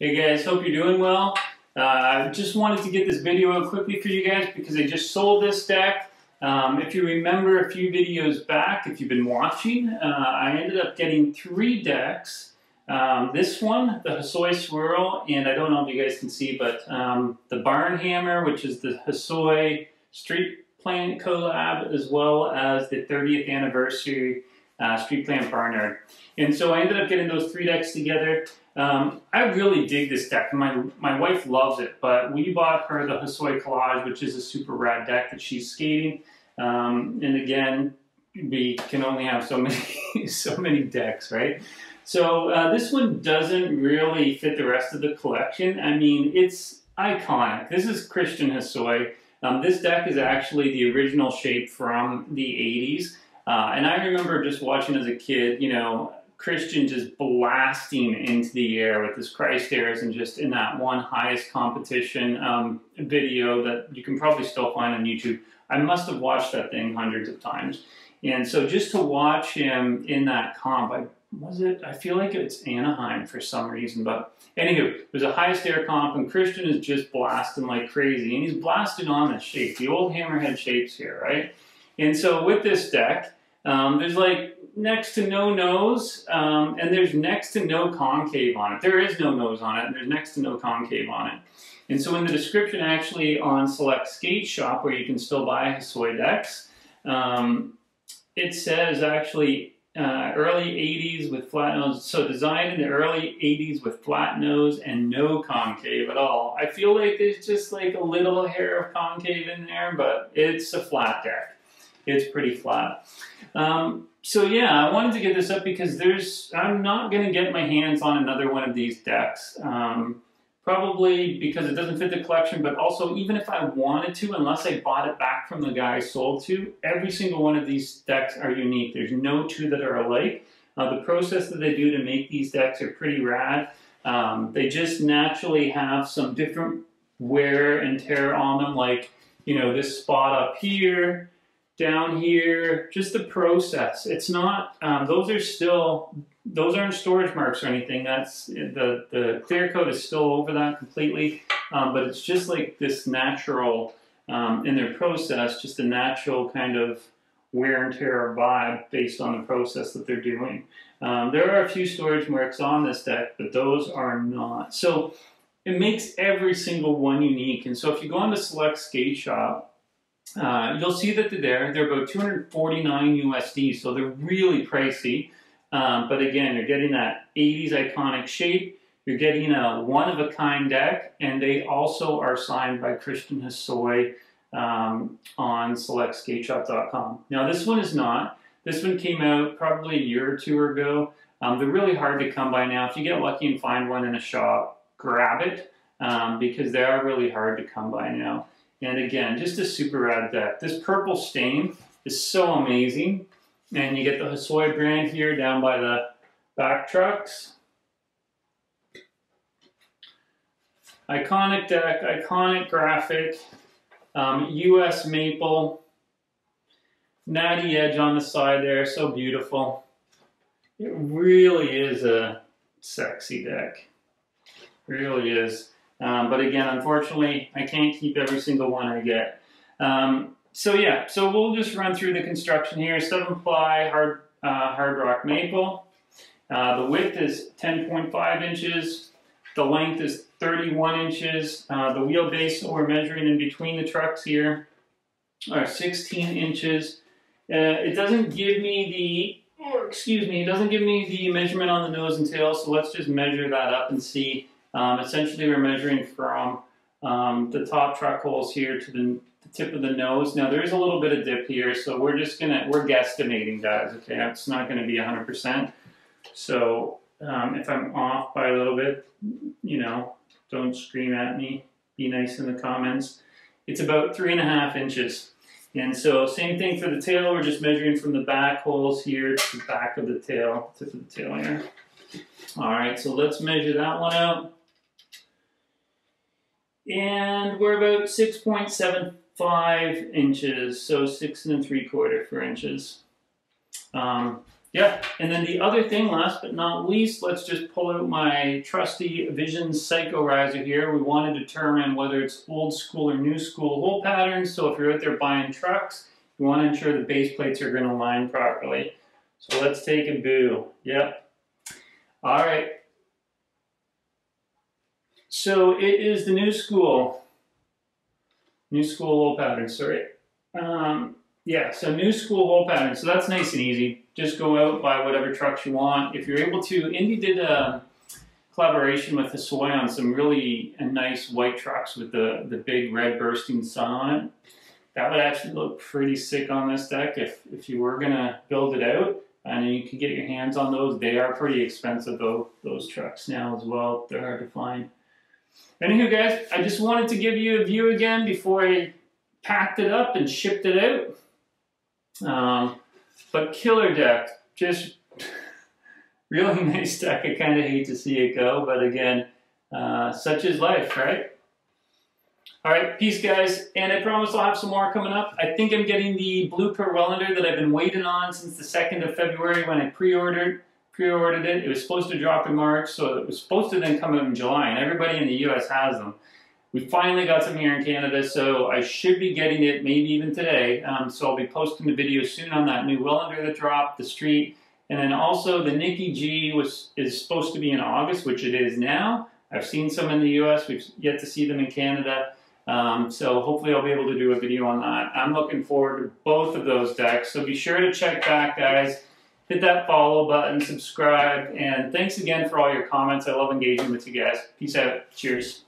Hey guys, hope you're doing well. I just wanted to get this video out quickly for you guys because I just sold this deck. If you remember a few videos back, if you've been watching, I ended up getting 3 decks. This one, the Hosoi Swirl, and I don't know if you guys can see, but the Barn Hammer, which is the Hosoi Street Plant collab, as well as the 30th anniversary Street Plant Barnyard. And so I ended up getting those 3 decks together. I really dig this deck. My wife loves it, but we bought her the Hosoi Collage, which is a super rad deck that she's skating. And again, we can only have so many decks, right? So this one doesn't really fit the rest of the collection. I mean, it's iconic. This is Christian Hosoi. This deck is actually the original shape from the 80s. And I remember just watching as a kid, you know, Christian just blasting into the air with his Christ airs, and just in that one highest competition video that you can probably still find on YouTube. I must have watched that thing hundreds of times. And so just to watch him in that comp, I feel like it's Anaheim for some reason, but anywho, it was a highest air comp, and Christian is just blasting like crazy, and he's blasting on the shape, the old Hammerhead shapes here, right? And so with this deck, there's like next to no nose, and there's next to no concave on it. There is no nose on it, and there's next to no concave on it. And so in the description, actually, on Select Skate Shop, where you can still buy Hosoi decks, it says actually early 80s with flat nose. So designed in the early 80s with flat nose and no concave at all. I feel like there's just like a little hair of concave in there, but it's a flat deck. It's pretty flat. So yeah, I wanted to get this up because I'm not going to get my hands on another one of these decks. Probably because it doesn't fit the collection, but also even if I wanted to, unless I bought it back from the guy I sold to, every single one of these decks are unique. There's no 2 that are alike. The process that they do to make these decks are pretty rad. They just naturally have some different wear and tear on them, like, you know, this spot up here, down here, just the process. It's not, those aren't storage marks or anything. That's the clear coat is still over that completely, but it's just like this natural, in their process, just a natural kind of wear and tear vibe based on the process that they're doing. There are a few storage marks on this deck, but those are not. So it makes every single one unique. And so if you go on the Select Skate Shop, you'll see that they're about $249 USD, so they're really pricey. But again, you're getting that 80s iconic shape, you're getting a one-of-a-kind deck, and they also are signed by Christian Hosoi on selectskateshop.com. Now this one is not. This one came out probably a year or 2 ago. They're really hard to come by now. If you get lucky and find one in a shop, grab it, because they are really hard to come by now. And again, just a super rad deck. This purple stain is so amazing. And you get the Hosoi brand here down by the back trucks. Iconic deck, iconic graphic, US maple, natty edge on the side there, so beautiful. It really is a sexy deck. It really is. But again, unfortunately, I can't keep every single one I get. So yeah, so we'll just run through the construction here. 7-ply hard rock maple. The width is 10.5 inches. The length is 31 inches. The wheelbase that we're measuring in between the trucks here are 16 inches. It doesn't give me it doesn't give me the measurement on the nose and tail, so let's just measure that up and see. Essentially, we're measuring from the top truck holes here to the tip of the nose. Now, there is a little bit of dip here, so we're guesstimating, guys, okay? It's not going to be 100%. So, if I'm off by a little bit, you know, don't scream at me. Be nice in the comments. It's about 3.5 inches. And so, same thing for the tail. We're just measuring from the back holes here to the back of the tail, tip of the tail here. All right, so let's measure that one out. And we're about 6.75 inches, so 6 3/4 inches. Yeah, and then the other thing, last but not least, let's just pull out my trusty Vision Psycho Riser here. We want to determine whether it's old school or new school hole patterns. So if you're out there buying trucks, you want to ensure the base plates are going to line properly. So let's take a boo. Yep. All right. So it is the new school hole pattern, sorry. Yeah, so new school hole pattern. So that's nice and easy. Just go out, buy whatever trucks you want. If you're able to, Indy did a collaboration with Hosoi on some really nice white trucks with the big red bursting sun on it. That would actually look pretty sick on this deck if you were gonna build it out. And you can get your hands on those. They are pretty expensive though, those trucks now as well. They're hard to find. Anywho guys, I just wanted to give you a view again before I packed it up and shipped it out. But killer deck, just really nice deck. I kind of hate to see it go, but again, such is life, right? All right, peace guys, and I promise I'll have some more coming up. I think I'm getting the blue per Wellander that I've been waiting on since the 2nd of February when I pre-ordered it. It was supposed to drop in March, so it was supposed to then come out in July, and everybody in the US has them. We finally got some here in Canada, so I should be getting it maybe even today. So I'll be posting the video soon on that new Wellander that dropped, the Street. And then also the Nikki G is supposed to be in August, which it is now. I've seen some in the US, we've yet to see them in Canada. So hopefully I'll be able to do a video on that. I'm looking forward to both of those decks. So be sure to check back, guys. Hit that follow button, subscribe, and thanks again for all your comments. I love engaging with you guys. Peace out. Cheers.